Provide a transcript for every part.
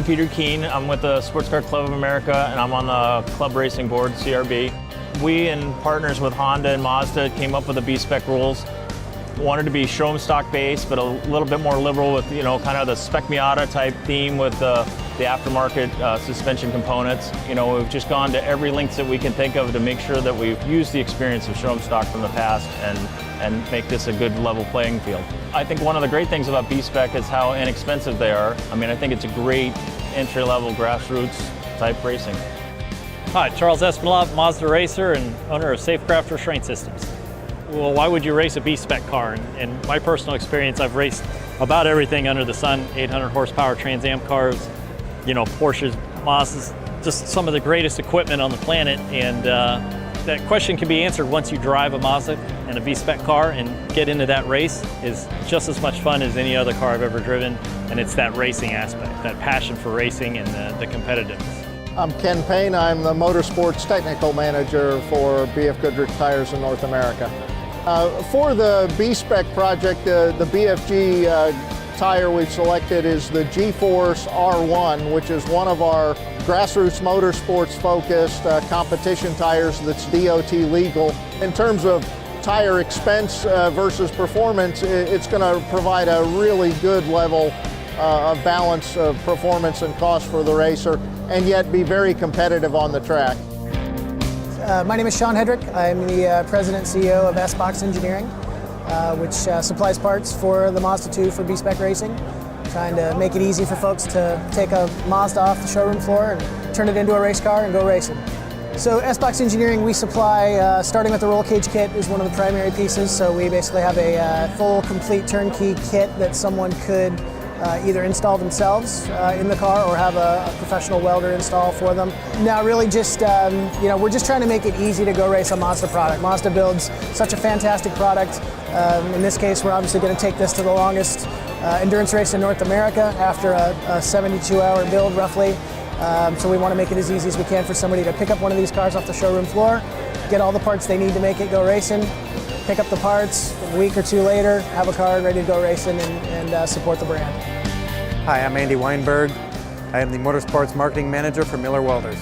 Peter Keene. I'm with the Sports Car Club of America, and I'm on the club racing board, CRB. We, in partners with Honda and Mazda, came up with the B-Spec rules. Wanted to be showroom stock based, but a little bit more liberal with, kind of the Spec Miata type theme with the aftermarket suspension components. We've just gone to every length that we can think of to make sure that we've used the experience of showroom stock from the past and make this a good level playing field. I think one of the great things about B-Spec is how inexpensive they are. I think it's a great entry-level grassroots type racing. Hi, Charles Espinalov, Mazda racer and owner of Safecraft Restraint Systems. Well, why would you race a B-Spec car? In my personal experience, I've raced about everything under the sun, 800 horsepower Trans Am cars, Porsches, Mazdas, just some of the greatest equipment on the planet. And that question can be answered once you drive a Mazda and a B-Spec car and get into that race. Is just as much fun as any other car I've ever driven. And it's that racing aspect, that passion for racing and the competitiveness. I'm Ken Payne. I'm the Motorsports Technical Manager for BF Goodrich Tires in North America. For the B-Spec project, the BFG tire we've selected is the G-Force R1, which is one of our grassroots motorsports focused competition tires that's DOT legal. In terms of tire expense versus performance, it's going to provide a really good level of balance of performance and cost for the racer, and yet be very competitive on the track. My name is Sean Hedrick. I'm the President and CEO of S-Box Engineering, which supplies parts for the Mazda 2 for B-Spec racing. Trying to make it easy for folks to take a Mazda off the showroom floor and turn it into a race car and go racing. So S-Box Engineering, we supply, starting with the roll cage kit is one of the primary pieces. So we basically have a full, complete turnkey kit that someone could either install themselves in the car or have a professional welder install for them. Now really just, we're just trying to make it easy to go race a Mazda product. Mazda builds such a fantastic product. In this case, we're obviously going to take this to the longest endurance race in North America after a 72-hour build roughly. So we want to make it as easy as we can for somebody to pick up one of these cars off the showroom floor, get all the parts they need to make it go racing, pick up the parts, a week or two later, have a car ready to go racing and support the brand. Hi, I'm Andy Weinberg. I am the Motorsports Marketing Manager for Miller Welders.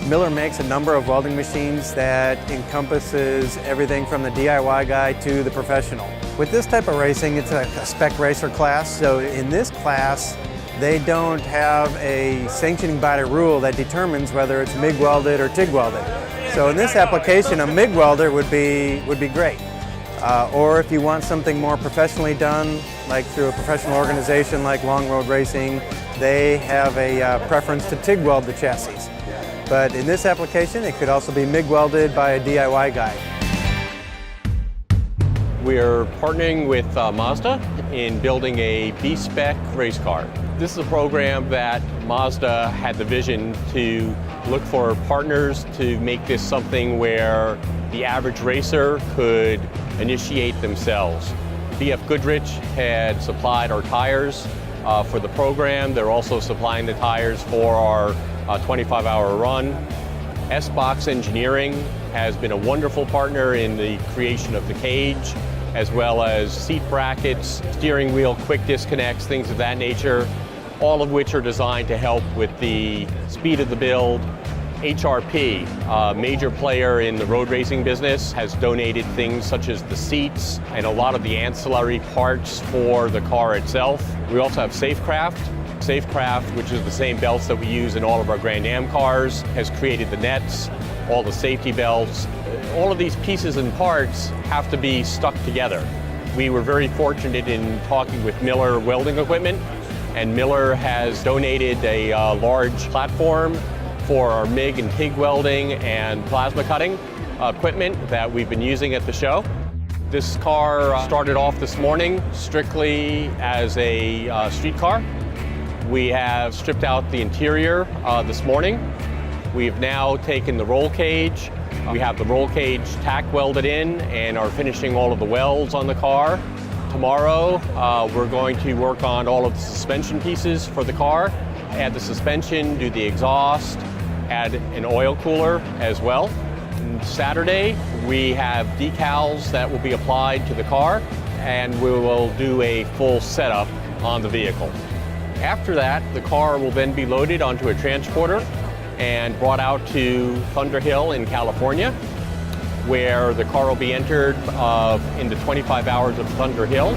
Miller makes a number of welding machines that encompasses everything from the DIY guy to the professional. With this type of racing, it's a spec racer class, so in this class, they don't have a sanctioning body rule that determines whether it's MIG welded or TIG welded. So in this application, a MIG welder would be great. Or if you want something more professionally done, like through a professional organization like Long Road Racing, they have a preference to TIG weld the chassis. But in this application, it could also be MIG welded by a DIY guy. We're partnering with Mazda in building a B-Spec race car. This is a program that Mazda had the vision to look for partners to make this something where the average racer could initiate themselves. BF Goodrich had supplied our tires for the program. They're also supplying the tires for our 25-hour run. S-Box Engineering has been a wonderful partner in the creation of the cage, as well as seat brackets, steering wheel quick disconnects, things of that nature, all of which are designed to help with the speed of the build. HRP, a major player in the road racing business, has donated things such as the seats and a lot of the ancillary parts for the car itself. We also have Safecraft. Safecraft, which is the same belts that we use in all of our Grand Am cars, has created the nets, all the safety belts. All of these pieces and parts have to be stuck together. We were very fortunate in talking with Miller Welding Equipment, and Miller has donated a large platform for our MIG and TIG welding and plasma cutting equipment that we've been using at the show. This car started off this morning strictly as a street car. We have stripped out the interior this morning. We've now taken the roll cage. We have the roll cage tack welded in and are finishing all of the welds on the car. Tomorrow, we're going to work on all of the suspension pieces for the car, add the suspension, do the exhaust, add an oil cooler as well. And Saturday, we have decals that will be applied to the car, and we will do a full setup on the vehicle. After that, the car will then be loaded onto a transporter and brought out to Thunder Hill in California, where the car will be entered into 25 hours of Thunder Hill.